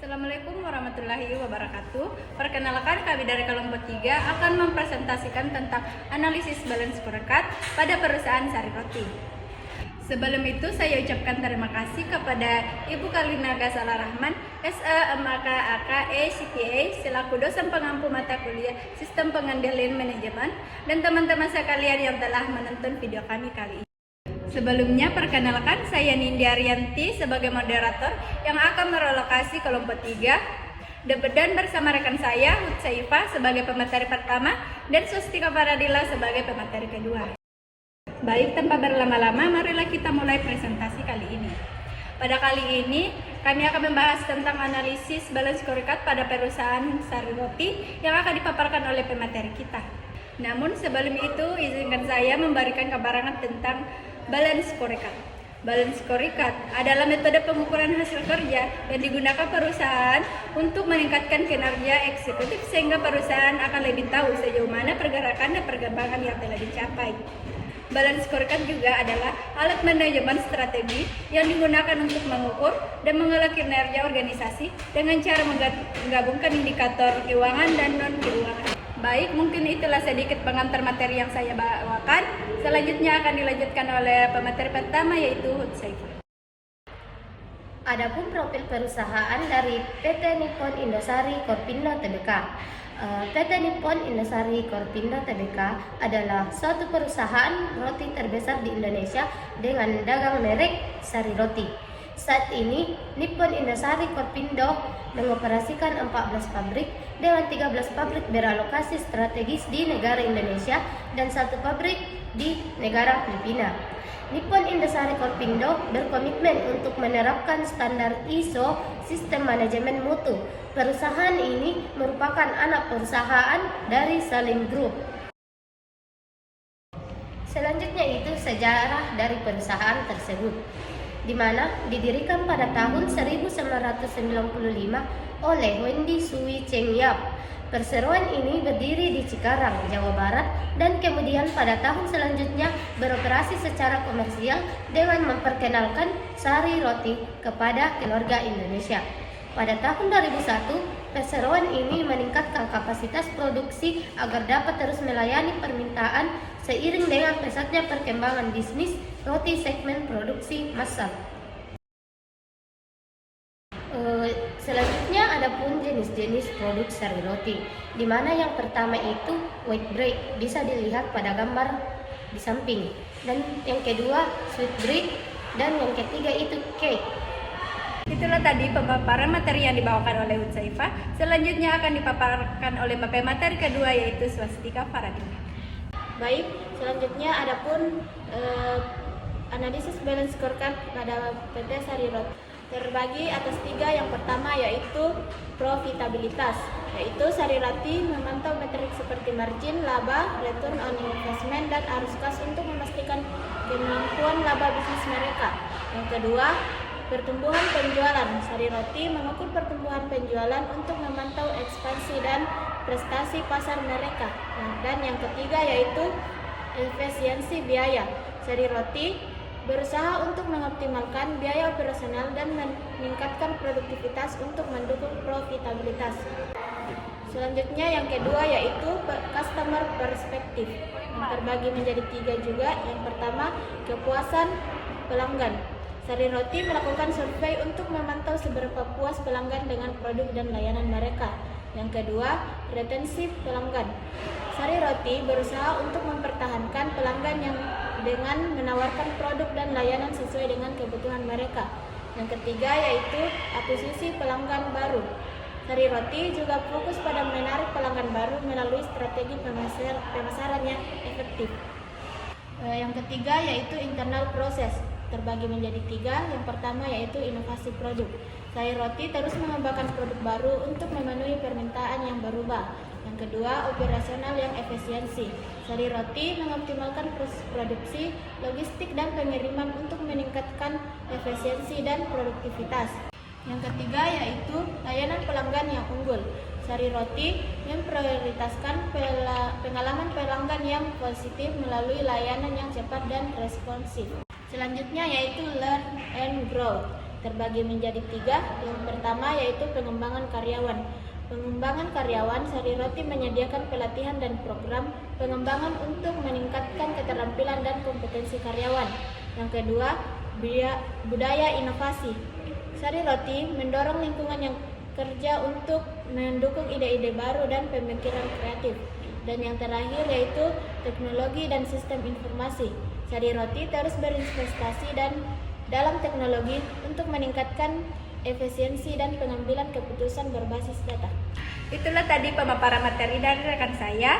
Assalamualaikum warahmatullahi wabarakatuh. Perkenalkan, kami dari kelompok 3 akan mempresentasikan tentang analisis balance scorecard pada perusahaan Sari Roti. Sebelum itu saya ucapkan terima kasih kepada Ibu Kalina Ghazala Rahman, SA, MAK, AK, CPA, selaku dosen pengampu mata kuliah Sistem Pengendalian Manajemen, dan teman-teman sekalian yang telah menonton video kami kali ini. Sebelumnya, perkenalkan, saya Nindya Arianti sebagai moderator yang akan merelokasi kelompok 3, dan bersama rekan saya Hutsaifa sebagai pemateri pertama dan Sustika Paradila sebagai pemateri kedua. Baik, tanpa berlama-lama, marilah kita mulai presentasi kali ini. Pada kali ini, kami akan membahas tentang analisis balance scorecard pada perusahaan Sari Roti yang akan dipaparkan oleh pemateri kita. Namun sebelum itu, izinkan saya memberikan gambaran tentang balance scorecard. Balance scorecard adalah metode pengukuran hasil kerja yang digunakan perusahaan untuk meningkatkan kinerja eksekutif sehingga perusahaan akan lebih tahu sejauh mana pergerakan dan perkembangan yang telah dicapai. Balance scorecard juga adalah alat manajemen strategi yang digunakan untuk mengukur dan mengelola kinerja organisasi dengan cara menggabungkan indikator keuangan dan non-keuangan. Baik, mungkin itulah sedikit pengantar materi yang saya bawakan. Selanjutnya akan dilanjutkan oleh pemateri pertama, yaitu Hutsaifa. Adapun profil perusahaan dari PT Nippon Indosari Korpindo Tbk. PT Nippon Indosari Korpindo Tbk adalah suatu perusahaan roti terbesar di Indonesia dengan dagang merek Sari Roti. Saat ini, Nippon Indosari Korpindo mengoperasikan 14 pabrik dengan 13 pabrik beralokasi strategis di negara Indonesia dan 1 pabrik di negara Filipina. Nippon Indosari Korpindo berkomitmen untuk menerapkan standar ISO Sistem Manajemen Mutu. Perusahaan ini merupakan anak perusahaan dari Salim Group. Selanjutnya itu sejarah dari perusahaan tersebut, di mana didirikan pada tahun 1995 oleh Wendy Sui Cheng Yap. Perseroan ini berdiri di Cikarang, Jawa Barat, dan kemudian pada tahun selanjutnya beroperasi secara komersial dengan memperkenalkan Sari Roti kepada keluarga Indonesia. Pada tahun 2001, perseroan ini meningkatkan kapasitas produksi agar dapat terus melayani permintaan seiring dengan pesatnya perkembangan bisnis roti segmen produksi massal. Selanjutnya ada pun jenis-jenis produk Sari Roti, di mana yang pertama itu white bread, bisa dilihat pada gambar di samping, dan yang kedua sweet bread, dan yang ketiga itu cake. Itulah tadi pemaparan materi yang dibawakan oleh Hutsaifa. Selanjutnya akan dipaparkan oleh pemateri kedua, yaitu Swastika Paradila. Baik, selanjutnya ada pun analisis balance scorecard pada PT Sari Roti. Terbagi atas 3. Yang pertama yaitu profitabilitas, yaitu Sari Roti memantau metrik seperti margin, laba, return on investment, dan arus kas untuk memastikan kemampuan laba bisnis mereka. Yang kedua, pertumbuhan penjualan. Sari Roti mengukur pertumbuhan penjualan untuk memantau ekspansi dan prestasi pasar mereka. Dan yang ketiga yaitu efisiensi biaya. Sari Roti berusaha untuk mengoptimalkan biaya operasional dan meningkatkan produktivitas untuk mendukung profitabilitas. Selanjutnya yang kedua yaitu customer perspective, yang terbagi menjadi 3 juga. Yang pertama, kepuasan pelanggan. Sari Roti melakukan survei untuk memantau seberapa puas pelanggan dengan produk dan layanan mereka. Yang kedua, retensi pelanggan. Sari Roti berusaha untuk mempertahankan pelanggan yang dengan menawarkan produk dan layanan sesuai dengan kebutuhan mereka. Yang ketiga yaitu akuisisi pelanggan baru. Sari Roti juga fokus pada menarik pelanggan baru melalui strategi pemasaran yang efektif. Yang ketiga yaitu internal proses, terbagi menjadi 3. Yang pertama yaitu inovasi produk. Sari Roti terus mengembangkan produk baru untuk memenuhi permintaan yang berubah. Yang kedua, operasional yang efisiensi. Sari Roti mengoptimalkan proses produksi, logistik, dan pengiriman untuk meningkatkan efisiensi dan produktivitas. Yang ketiga yaitu layanan pelanggan yang unggul. Sari Roti memprioritaskan pengalaman pelanggan yang positif melalui layanan yang cepat dan responsif. Selanjutnya yaitu learn and grow. terbagi menjadi 3. Yang pertama yaitu pengembangan karyawan. Pengembangan karyawan, Sari Roti menyediakan pelatihan dan program pengembangan untuk meningkatkan keterampilan dan kompetensi karyawan. Yang kedua, budaya inovasi. Sari Roti mendorong lingkungan yang kerja untuk mendukung ide-ide baru dan pemikiran kreatif. Dan yang terakhir yaitu teknologi dan sistem informasi. Sari Roti terus berinvestasi dalam teknologi untuk meningkatkan efisiensi dan pengambilan keputusan berbasis data. Itulah tadi pemaparan materi dari rekan saya.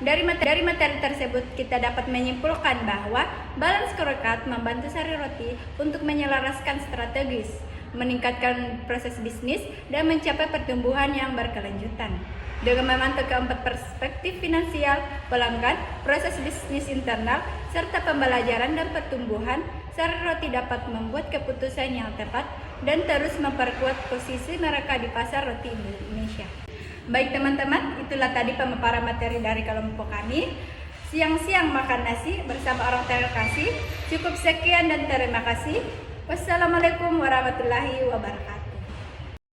Dari materi tersebut kita dapat menyimpulkan bahwa balance scorecard membantu Sari Roti untuk menyelaraskan strategis, meningkatkan proses bisnis, dan mencapai pertumbuhan yang berkelanjutan. Dengan memantau keempat perspektif finansial, pelanggan, proses bisnis internal, serta pembelajaran dan pertumbuhan, Sari Roti dapat membuat keputusan yang tepat dan terus memperkuat posisi mereka di pasar roti Indonesia. Baik teman-teman, itulah tadi pemaparan materi dari kelompok kami. Siang-siang makan nasi bersama orang terkasih. Cukup sekian dan terima kasih. Wassalamualaikum warahmatullahi wabarakatuh.